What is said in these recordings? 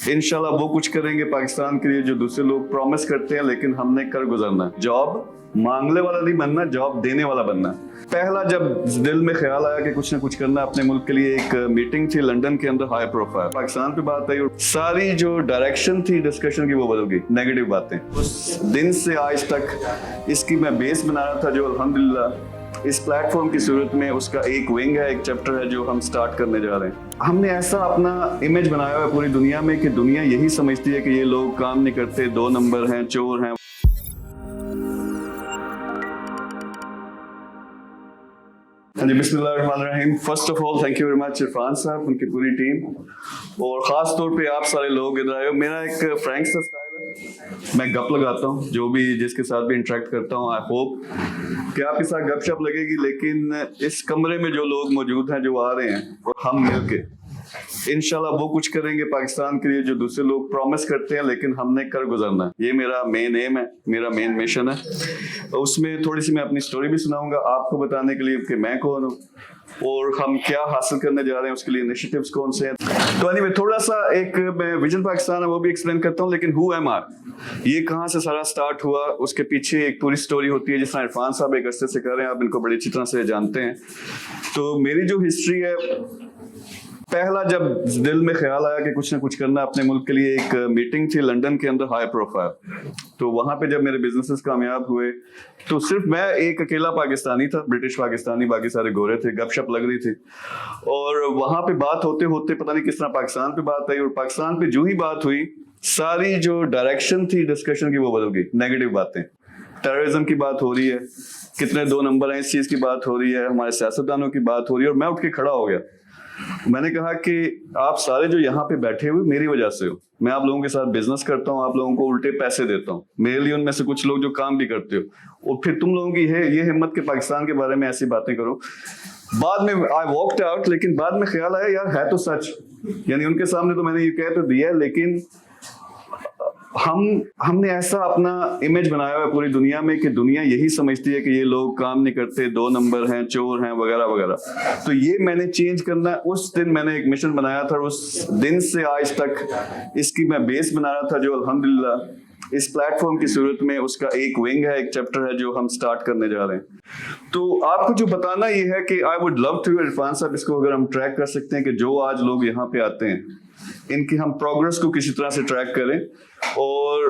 इंशाल्लाह वो कुछ करेंगे पाकिस्तान के लिए जो दूसरे लोग प्रॉमिस करते हैं, लेकिन हमने कर गुजरना है। जॉब मांगने वाला नहीं बनना, जॉब देने वाला बनना। पहला जब दिल में ख्याल आया कि कुछ ना कुछ करना अपने मुल्क के लिए, एक मीटिंग थी लंदन के अंदर, हाई प्रोफाइल पाकिस्तान पे बात आई और सारी जो डायरेक्शन थी डिस्कशन की वो बदल गई, नेगेटिव बातें। उस दिन से आज तक इसकी मैं बेस बना रहा था, जो अल्हम्दुलिल्लाह इस प्लेटफॉर्म की सूरत में उसका एक विंग है, एक चैप्टर है जो हम स्टार्ट करने जा रहे हैं। हमने ऐसा अपना इमेज बनाया हुआ है पूरी दुनिया में कि दुनिया यही समझती है कि ये लोग काम नहीं करते, 2 नंबर हैं, चोर हैं। हाँ जी, बिस्मिल्लाहिर्रहमानिर्रहीम। First of all thank you very much Irfan साहब, उनकी पूरी टीम, और ख़ास तौर पे आप सारे लोग इधर आए हो। मेरा एक फ्रैंक सा स्टाइल है, मैं गप लगाता हूँ जो भी जिसके साथ भी इंटरेक्ट करता हूँ। आई होप कि आपके साथ गपशप लगेगी, लेकिन इस कमरे में जो लोग मौजूद हैं, जो आ रहे हैं, और हम मिल के इंशाल्लाह वो कुछ करेंगे पाकिस्तान के लिए जो दूसरे लोग प्रॉमिस करते हैं, लेकिन हमने कर गुजरना है। ये मेरा मेन एम है, मेरा मेन मिशन है। उसमें थोड़ी सी मैं अपनी स्टोरी भी सुनाऊंगा आपको बताने के लिए कि मैं कौन हूँ और हम क्या हासिल करने जा रहे हैं, उसके लिए इनिशिएटिव्स कौन से हैं। तो एनीवे थोड़ा सा एक मैं विजन पाकिस्तान है वो भी एक्सप्लेन करता हूँ, लेकिन हु एम आई, ये कहाँ से सारा स्टार्ट हुआ, उसके पीछे एक पूरी स्टोरी होती है, जिस तरह इरफान साहब एक अरसे से कर रहे हैं, आप इनको बड़ी अच्छी तरह से जानते हैं। तो मेरी जो हिस्ट्री है, पहला जब दिल में ख्याल आया कि कुछ ना कुछ करना अपने मुल्क के लिए, एक मीटिंग थी लंदन के अंदर, हाई प्रोफाइल। तो वहां पे जब मेरे बिजनेसेस कामयाब हुए तो सिर्फ मैं एक अकेला पाकिस्तानी था, ब्रिटिश पाकिस्तानी, बाकी सारे गोरे थे, गपशप लग रही थी। और वहां पे बात होते होते पता नहीं किस तरह पाकिस्तान पे बात आई, और पाकिस्तान पे जो ही बात हुई, सारी जो डायरेक्शन थी डिस्कशन की वो बदल गई, नेगेटिव बातें। टेररिज्म की बात हो रही है, कितने 2 नंबर हैं, इस चीज की बात हो रही है, हमारे सियासतदानों की बात हो रही है, और मैं उठ के खड़ा हो गया। मैंने कहा कि आप सारे जो यहाँ पे बैठे हुए मेरी वजह से हो, मैं आप लोगों के साथ बिजनेस करता हूँ, आप लोगों को उल्टे पैसे देता हूँ, मेरे लिए उनमें से कुछ लोग जो काम भी करते हो, और फिर तुम लोगों की है ये हिम्मत के पाकिस्तान के बारे में ऐसी बातें करो। बाद में आई वॉकड आउट, लेकिन बाद में ख्याल आया यार है तो सच, यानी उनके सामने तो मैंने ये कह तो दिया है, लेकिन हमने ऐसा अपना इमेज बनाया हुआ है पूरी दुनिया में कि दुनिया यही समझती है कि ये लोग काम नहीं करते, 2 नंबर हैं, चोर हैं, वगैरह वगैरह। तो ये मैंने चेंज करना है। उस दिन मैंने एक मिशन बनाया था, उस दिन से आज तक इसकी मैं बेस बना रहा था, जो अल्हम्दुलिल्लाह इस प्लेटफॉर्म की सूरत में उसका एक विंग है, एक चैप्टर है जो हम स्टार्ट करने जा रहे हैं। तो आपको जो बताना ये है कि I would love to, Irfan साहब, इसको अगर हम ट्रैक कर सकते हैं कि जो आज लोग यहाँ पे आते हैं इनकी हम प्रोग्रेस को किसी तरह से ट्रैक करें, और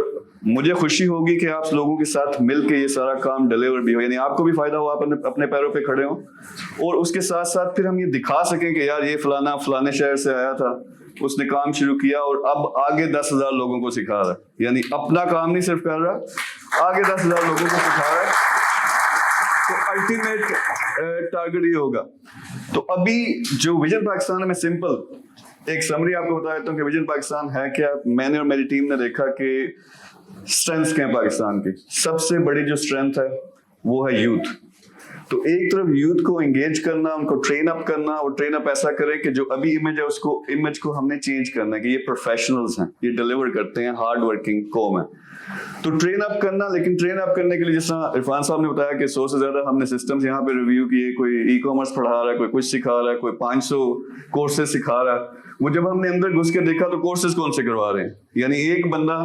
मुझे खुशी होगी कि आप लोगों के साथ मिलके ये सारा काम डिलीवर भी हो, यानी आपको भी फायदा हो, आप अपने पैरों पे खड़े हो, और उसके साथ साथ फिर हम ये दिखा सकें कि यार ये फलाना फलाने शहर से आया था, उसने काम शुरू किया और अब आगे 10,000 लोगों को सिखा रहा है, यानी अपना काम नहीं सिर्फ कर रहा, आगे 10,000 लोगों को सिखा रहा है। तो अल्टीमेट टारगेट ये होगा। तो अभी जो विजन पाकिस्तान है, मैं सिंपल एक समरी आपको बता देता हूँ कि विजन पाकिस्तान है क्या। मैंने और मेरी टीम ने देखा कि स्ट्रेंथ्स क्या है पाकिस्तान की। सबसे बड़ी जो स्ट्रेंथ है वो है यूथ। तो एक तरफ यूथ को एंगेज करना, उनको ट्रेन अप करना, और ट्रेन अप ऐसा करें कि जो अभी इमेज है उसको इमेज को हमने चेंज करना है कि ये प्रोफेशनल्स हैं, ये डिलीवर करते हैं, हार्ड वर्किंग कौम है। तो ट्रेन अप करना, लेकिन ट्रेन अप करने के लिए जिस तरह इरफान साहब ने बताया कि 100 से ज्यादा हमने सिस्टम्स यहाँ पे रिव्यू किए, कोई ई कॉमर्स पढ़ा रहा है, कोई कुछ सिखा रहा है, कोई 500 कोर्सेज सिखा रहा है। वो जब हमने अंदर घुस के देखा तो कोर्सेज कौन से करवा रहे हैं, यानी एक बंदा,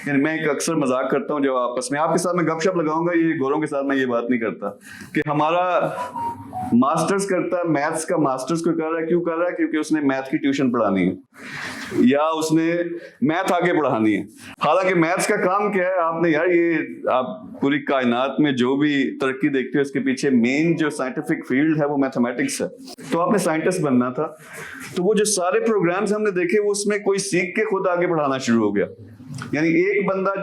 यानी मैं एक अक्सर मजाक करता हूँ जब आपस में आपके साथ मैं गपशप लगाऊंगा, ये गोरों के साथ मैं ये बात नहीं करता कि हमारा मास्टर्स करता है, मैथ्स का मास्टर्स को कर रहा है, क्यों कर रहा है? क्योंकि उसने मैथ की ट्यूशन पढ़ानी है या उसने मैथ आगे पढ़ानी है। हालांकि मैथ्स का काम क्या है, आपने यार ये आप पूरी कायनात में जो भी तरक्की देखते हो इसके पीछे मेन जो साइंटिफिक फील्ड है वो मैथमेटिक्स है। तो आपने साइंटिस्ट बनना था, तो वो जो सारे प्रोग्राम्स हमने देखे वो उसमें कोई सीख के खुद आगे बढ़ाना शुरू हो गया। यानी एक बंदा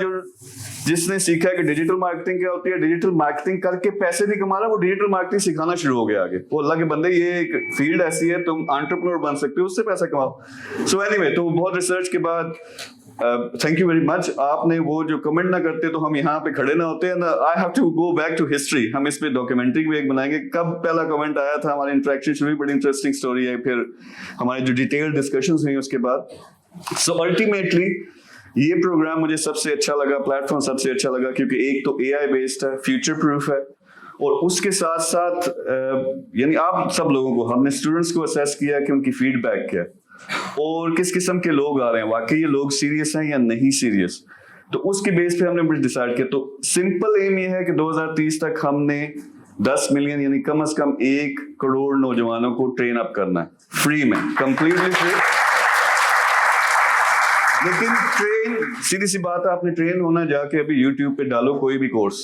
जिसने सीखा है कि डिजिटल मार्केटिंग क्या होती है, डिजिटल मार्केटिंग करके पैसे नहीं कमा रहा, वो डिजिटल मार्केटिंग सिखाना शुरू हो गया आगे। वो अल्लाह के बंदे, ये एक फील्ड ऐसी है, तुम एंटरप्रेन्योर बन सकते हो, उससे पैसा कमाओ। सो एनीवे, तो बहुत रिसर्च के बाद थैंक यू वेरी मच। आपने वो जो कमेंट ना करते तो हम यहाँ पे खड़े ना होते। I have to go back to history. हम इस पे डॉक्यूमेंट्री भी एक बनाएंगे, कब पहला कमेंट आया था, हमारी इंटरेक्शन शुरू हुई, बड़ी इंटरेस्टिंग स्टोरी है, फिर हमारी जो डिटेल्ड डिस्कशंस हुई उसके बाद। सो अल्टीमेटली ये प्रोग्राम मुझे सबसे अच्छा लगा, प्लेटफॉर्म सबसे अच्छा लगा, क्योंकि एक तो एआई बेस्ड है, फ्यूचर प्रूफ है, और उसके साथ साथ यानी आप सब लोगों को, हमने स्टूडेंट्स को असेस किया कि उनकी फीडबैक क्या है, اور किस किस्म के लोग आ रहे हैं, वाकई ये लोग सीरियस हैं या नहीं सीरियस. तो उसके बेस पे हमने कुछ डिसाइड किया. तो सिंपल एम ये है कि 2030 तक हमने 10 मिलियन यानी कम से कम 1 करोड़ नौजवानों को ट्रेन अप करना है, फ्री में, कंप्लीटली फ्री. लेकिन ट्रेन, सीधी सी बात है, आपने ट्रेन होना जाके अभी यूट्यूब पे डालो कोई भी कोर्स,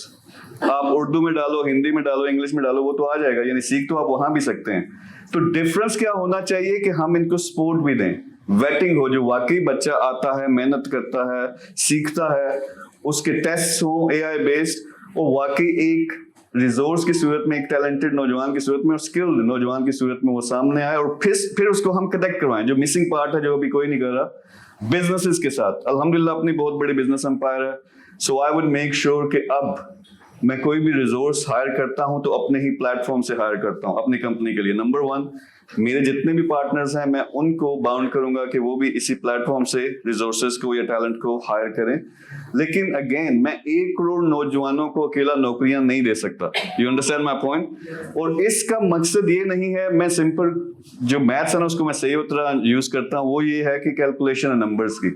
आप उर्दू में डालो, हिंदी में डालो, इंग्लिश में डालो, वो तो आ जाएगा, यानी सीख तो आप वहां भी सकते हैं. तो डिफरेंस क्या होना चाहिए कि हम इनको सपोर्ट भी दें, वेटिंग हो, जो वाकई बच्चा आता है, मेहनत करता है, सीखता है, उसके टेस्ट हो एआई बेस्ड, और वाकई एक रिसोर्स की सूरत में, एक टैलेंटेड नौजवान की सूरत में और स्किल्ड नौजवान की सूरत में वो सामने आए, और फिर उसको हम कनेक्ट करवाएं. जो मिसिंग पार्ट है, जो अभी कोई नहीं कर रहा, बिजनेसेस के साथ. अल्हम्दुलिल्लाह अपनी बहुत बड़ी बिजनेस एम्पायर है. सो आई वुड मेक श्योर कि अब मैं कोई भी रिसोर्स हायर करता हूं तो अपने ही प्लेटफॉर्म से हायर करता हूं अपनी कंपनी के लिए. नंबर 1, मेरे जितने भी पार्टनर्स हैं मैं उनको बाउंड करूंगा कि वो भी इसी प्लेटफॉर्म से रिसोर्सेज को या टैलेंट को हायर करें. लेकिन अगेन, मैं 1 करोड़ नौजवानों को अकेला नौकरियां नहीं दे सकता. You understand my point? और इसका मकसद ये नहीं है, मैं सिंपल जो मैथ्स है ना उसको मैं सही तरह यूज करता हूँ, वो ये है कि कैलकुलेशन है नंबर्स की,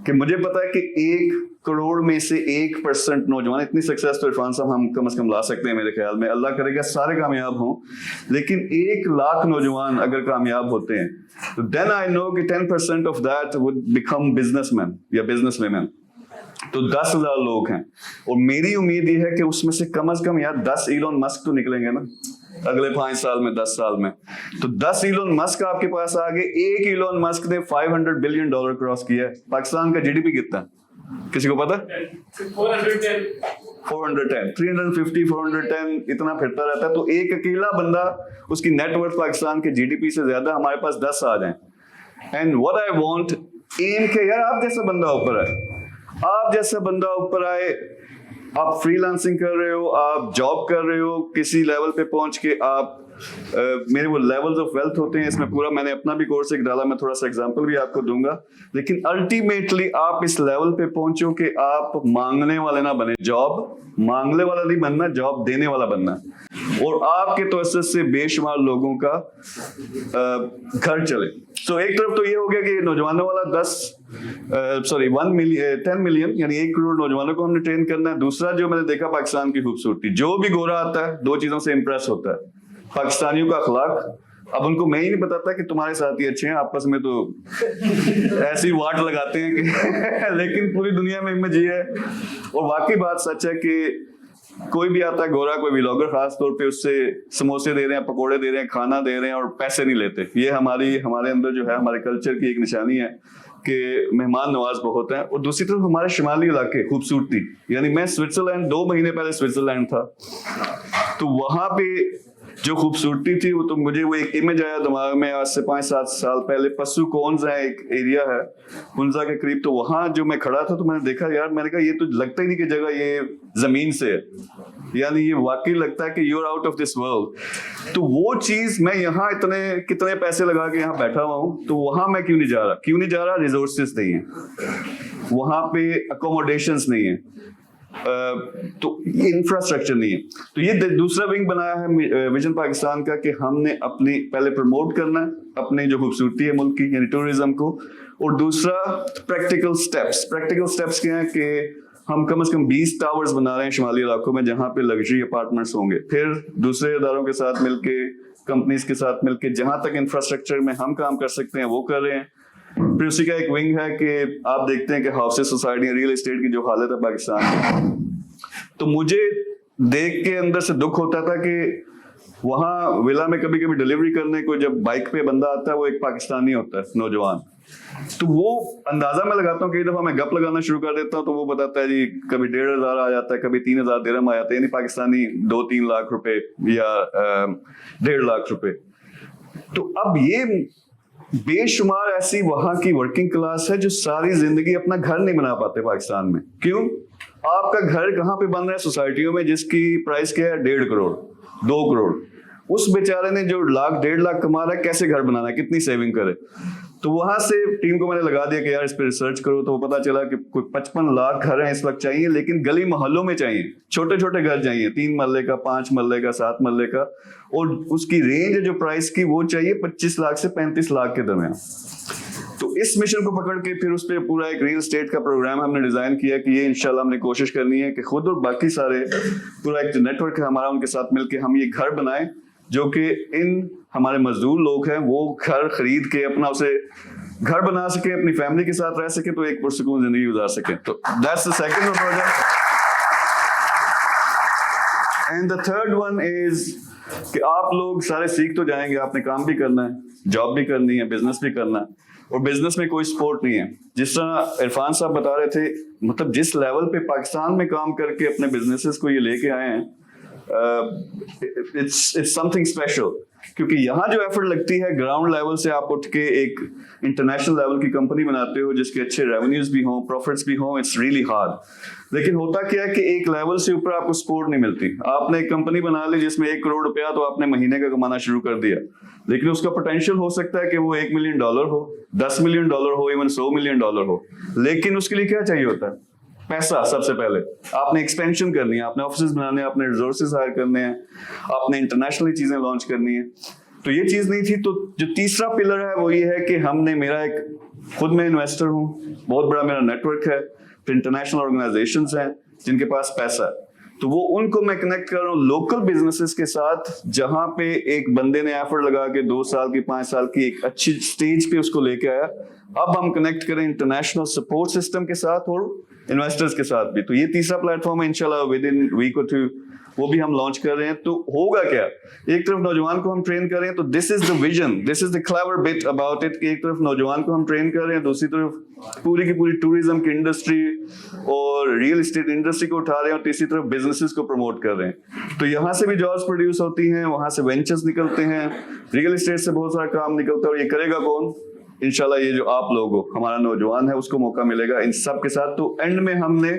कि मुझे पता है कि 1 करोड़ में से 1% नौजवान, इतनी सक्सेस तो इरफान साहब हम कम से कम ला सकते हैं मेरे ख्याल में, अल्लाह करेगा सारे कामयाब हों. लेकिन 1 लाख नौजवान अगर कामयाब होते हैं तो देन आई नो कि 10% of that would become businessman या बिजनेस वुमेन. तो 10,000 लोग हैं, और मेरी उम्मीद ये है कि उसमें से कम यार 10 इलॉन मस्क तो निकलेंगे ना अगले 5 साल में, 10 साल में. तो 10 इलॉन मस्क आपके पास आ गए. 1 इलॉन मस्क ने $500 बिलियन क्रॉस किया है. पाकिस्तान का जीडीपी कितना है, किसी को पता? 410, 350, 410 इतना फिरता रहता है. तो एक अकेला बंदा, उसकी नेटवर्थ पाकिस्तान के जीडीपी से ज्यादा, हमारे पास 10 आ जाए. एंड व्हाट आई वांट, एम के यार आप जैसा बंदा ऊपर आए, आप जैसा बंदा ऊपर आए, आप फ्रीलांसिंग कर रहे हो, आप जॉब कर रहे हो, किसी लेवल पे पहुंच के आप मेरे वो लेवल्स ऑफ वेल्थ होते हैं, इसमें पूरा मैंने अपना भी कोर्स एक डाला, मैं थोड़ा सा एग्जांपल भी आपको दूंगा. लेकिन अल्टीमेटली आप इस लेवल पे पहुंचो कि आप मांगने वाले ना बने, जॉब मांगने वाला नहीं बनना, जॉब देने वाला बनना, और आपके तवज्जुह से बेशुमार लोगों का घर चले. तो एक तरफ तो ये हो गया कि नौजवानों वाला 10 मिलियन यानी 1 करोड़ नौजवानों को हमने ट्रेन करना है. दूसरा जो मैंने देखा पाकिस्तान की खूबसूरती, जो भी गोरा आता है 2 चीजों से इंप्रेस होता है. पाकिस्तानियों का अखलाक, अब उनको मैं ही नहीं बताता कि तुम्हारे साथ ही अच्छे हैं, आपस में तो ऐसी वाट लगाते हैं कि लेकिन पूरी दुनिया में इमेज ये है. और वाकई बात सच है कि कोई भी आता है गोरा, कोई व्लॉगर, खास तौर पे उससे समोसे दे रहे हैं, पकोड़े दे रहे हैं, खाना दे रहे हैं और पैसे नहीं लेते. ये हमारे अंदर जो है, हमारे कल्चर की एक निशानी है कि मेहमान नवाज बहुत है. और दूसरी तरफ हमारे शिमाली इलाके खूबसूरती, यानी मैं स्विट्जरलैंड 2 महीने पहले स्विट्जरलैंड था, तो वहां पे जो खूबसूरती थी वो, तो मुझे वो एक इमेज आया दिमाग में आज से 5-7 साल पहले. पस्सू कौन्स है, एक एरिया है हुंजा के करीब, तो वहां जो मैं खड़ा था तो मैंने देखा यार, मैंने कहा ये तो लगता ही नहीं कि जगह ये जमीन से है, यानी ये वाकई लगता है कि you are out of this world. तो वो चीज मैं यहाँ कितने पैसे लगा के यहाँ बैठा हुआ हूँ, तो वहां मैं क्यों नहीं जा रहा? रिसोर्सेस नहीं है वहां पे, अकोमोडेशंस नहीं है, तो ये इंफ्रास्ट्रक्चर नहीं है. तो ये दूसरा विंग बनाया है विजन पाकिस्तान का कि हमने अपनी पहले प्रमोट करना है अपनी जो खूबसूरती है मुल्क की, यानी टूरिज्म को, और दूसरा प्रैक्टिकल स्टेप्स क्या है कि हम कम से कम 20 टावर्स बना रहे हैं शिमाली इलाकों में, जहां पे लग्जरी अपार्टमेंट्स होंगे. फिर दूसरे इदारों के साथ मिलके, कंपनीज के साथ मिलके, जहां तक इंफ्रास्ट्रक्चर में हम काम कर सकते हैं वो कर रहे हैं. फिर उसी का एक विंग है कि आप देखते हैं कि हाउसेस सोसाइटी, रियल एस्टेट की जो हालत है पाकिस्तान में, तो मुझे देख के अंदर से दुख होता था कि वहां विला में कभी डिलीवरी करने को जब बाइक पे बंदा आता है, वो एक पाकिस्तानी होता है, नौजवान. तो वो अंदाजा मैं लगाता हूँ, कई दफा मैं गप लगाना शुरू कर देता हूँ तो वो बताता है जी कभी 1,500 आ जाता है, कभी 3,000 दिरहम आ जाते हैं, यानी पाकिस्तानी 2-3 लाख रुपए या 1.5 लाख रुपए. तो अब ये बेशुमार ऐसी वहां की वर्किंग क्लास है जो सारी जिंदगी अपना घर नहीं बना पाते पाकिस्तान में. क्यों? आपका घर कहाँ पे बन रहा है? सोसाइटियों में, जिसकी प्राइस क्या है 1.5 करोड़ 2 करोड़. उस बेचारे ने जो 1.5 लाख कमा रहा है, कैसे घर बनाना है, कितनी सेविंग करे? तो वहां से टीम को मैंने लगा दिया कि यार इस पे रिसर्च करो. तो वो पता चला कि कोई 55 लाख घर हैं इस वक्त चाहिए, लेकिन गली मोहल्लों में चाहिए, छोटे छोटे घर चाहिए, 3 मरले का, 5 मरले का, 7 मरले का, और उसकी रेंज जो प्राइस की वो चाहिए 25 लाख से 35 लाख के दरमियान. تو اس مشن کو پکڑ کے پھر اس پہ پورا ایک ریل اسٹیٹ کا پروگرام ہم نے ڈیزائن کیا کہ یہ انشاءاللہ ہم نے کوشش کرنی ہے کہ خود اور باقی سارے پورا ایک نیٹ ورک ہے ہمارا ان کے ساتھ مل کے ہم یہ گھر بنائیں جو کہ ان ہمارے مزدور لوگ ہیں وہ گھر خرید کے اپنا اسے گھر بنا سکے, اپنی فیملی کے ساتھ رہ سکے, تو ایک پرسکون زندگی گزار سکے. تو that's the second project. And the third one is کہ آپ لوگ سارے سیکھ تو جائیں گے, آپ نے کام بھی کرنا ہے, جاب بھی کرنی ہے, بزنس بھی کرنا ہے, اور بزنس میں کوئی سپورٹ نہیں ہے. جس طرح عرفان صاحب بتا رہے تھے, مطلب جس لیول پہ پاکستان میں کام کر کے اپنے بزنسز کو یہ لے کے آئے ہیں, it's something special. کیونکہ یہاں جو ایفرٹ لگتی ہے گراؤنڈ لیول سے آپ اٹھ کے ایک انٹرنیشنل لیول کی کمپنی بناتے ہو جس کے اچھے ریونیوز بھی ہوں, پروفٹس بھی ہوں, اٹس ریئلی ہارڈ. لیکن ہوتا کیا ہے کہ ایک لیول سے اوپر آپ کو سپورٹ نہیں ملتی. آپ نے ایک کمپنی بنا لی جس میں 1 کروڑ روپیہ تو آپ نے مہینے کا کمانا شروع کر دیا, لیکن اس کا پوٹینشیل ہو سکتا ہے کہ وہ $1 ملین ہو, $10 ملین ہو, ایون $100 ملین ہو. لیکن اس کے لیے کیا چاہیے ہوتا ہے؟ پیسہ. سب سے پہلے آپ نے ایکسپینشن کرنی ہے, آپ نے آفسز بنانے ہیں, آپ نے ریسورسز ہائر کرنے ہیں, آپ نے انٹرنیشنلی چیزیں لانچ کرنی ہیں. تو یہ چیز نہیں تھی. تو جو تیسرا پلر ہے وہ یہ ہے کہ ہم نے, میرا ایک خود میں انویسٹر ہوں, بہت بڑا میرا نیٹ ورک ہے, پھر انٹرنیشنل آرگنائزیشنز ہیں جن کے پاس پیسہ ہے, تو وہ ان کو میں کنیکٹ کر رہا ہوں لوکل بزنسز کے ساتھ, جہاں پہ ایک بندے نے ایفرٹ لگا کے 2 سال کی 5 سال کی ایک اچھی سٹیج پہ اس کو لے کے آیا. اب ہم کنیکٹ کریں انٹرنیشنل سپورٹ سسٹم کے ساتھ اور انویسٹرز کے ساتھ بھی. تو یہ تیسرا پلیٹ فارم ہے انشاءاللہ ود ان ویک اور 2 وہ بھی ہم لانچ کر رہے ہیں. تو ہوگا کیا, ایک طرف نوجوان کو ہم ٹرین کر رہے ہیں, تو this is the vision, this is the clever bit about it, کہ ایک طرف نوجوان کو ہم ٹرین کر رہے ہیں, دوسری طرف پوری کی پوری ٹوریزم کی انڈسٹری اور ریئل اسٹیٹ انڈسٹری کو اٹھا رہے ہیں, اور تیسری طرف بزنسز کو پروموٹ کر رہے ہیں. تو یہاں سے بھی جابس پروڈیوس ہوتی ہیں, وہاں سے وینچرز نکلتے ہیں, ریئل اسٹیٹ سے بہت سارا کام نکلتا ہے. اور یہ کرے گا کون؟ انشاءاللہ یہ جو آپ لوگ ہو, ہمارا نوجوان ہے, اس کو موقع ملے گا ان سب کے ساتھ. تو اینڈ میں ہم نے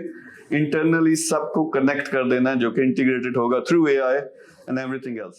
انٹرنلی سب کو کنیکٹ کر دینا ہے جو کہ انٹیگریٹڈ ہوگا through AI and everything else.